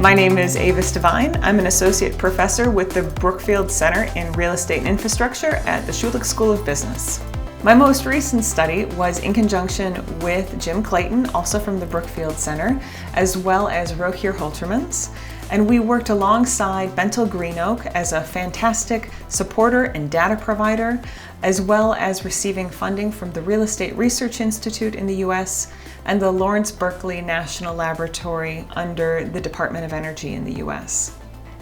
My name is Avis Devine. I'm an associate professor with the Brookfield Center in Real Estate and Infrastructure at the Schulich School of Business. My most recent study was in conjunction with Jim Clayton, also from the Brookfield Center, as well as Rogier Holtermans, and we worked alongside BentallGreenOak as a fantastic supporter and data provider, as well as receiving funding from the Real Estate Research Institute in the US and the Lawrence Berkeley National Laboratory under the Department of Energy in the US.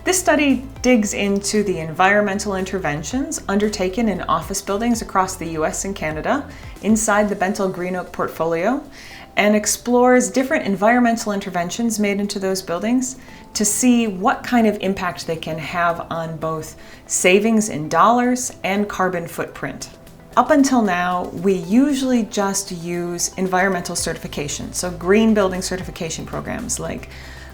This study digs into the environmental interventions undertaken in office buildings across the US and Canada inside the BentallGreenOak portfolio and explores different environmental interventions made into those buildings to see what kind of impact they can have on both savings in dollars and carbon footprint. Up until now, we usually just use environmental certification, so green building certification programs like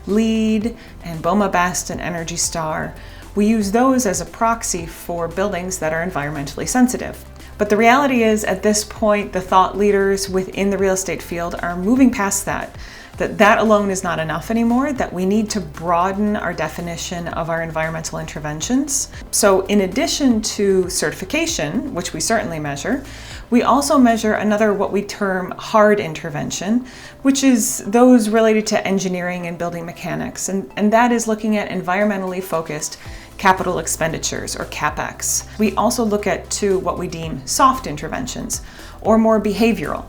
LEED and BOMA Best and Energy Star. We use those as a proxy for buildings that are environmentally sensitive. But the reality is, at this point, the thought leaders within the real estate field are moving past that alone is not enough anymore, that we need to broaden our definition of our environmental interventions. So in addition to certification, which we certainly measure, we also measure another what we term hard intervention, which is those related to engineering and building mechanics. And that is looking at environmentally focused capital expenditures, or CapEx. We also look at what we deem soft interventions, or more behavioral.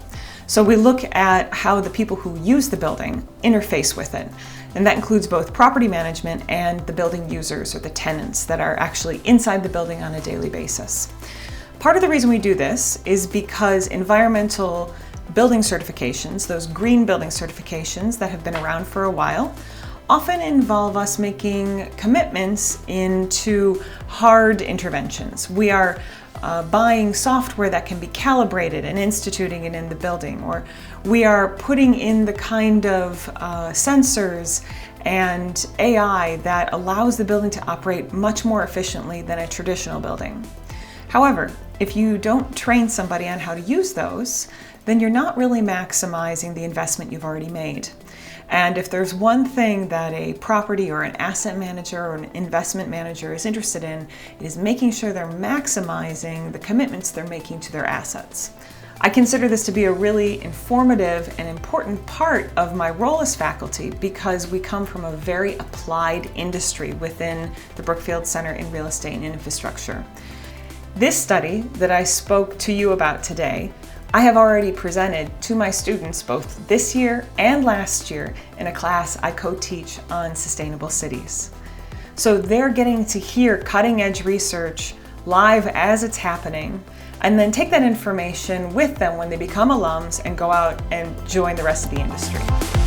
So we look at how the people who use the building interface with it. And that includes both property management and the building users, or the tenants that are actually inside the building on a daily basis. Part of the reason we do this is because environmental building certifications, those green building certifications that have been around for a while, often involve us making commitments into hard interventions. We are buying software that can be calibrated and instituting it in the building, or we are putting in the kind of sensors and AI that allows the building to operate much more efficiently than a traditional building. However, if you don't train somebody on how to use those, then you're not really maximizing the investment you've already made. And if there's one thing that a property or an asset manager or an investment manager is interested in, it is making sure they're maximizing the commitments they're making to their assets. I consider this to be a really informative and important part of my role as faculty because we come from a very applied industry within the Brookfield Center in Real Estate and Infrastructure. This study that I spoke to you about today, I have already presented to my students both this year and last year in a class I co-teach on sustainable cities. So they're getting to hear cutting-edge research live as it's happening, and then take that information with them when they become alums and go out and join the rest of the industry.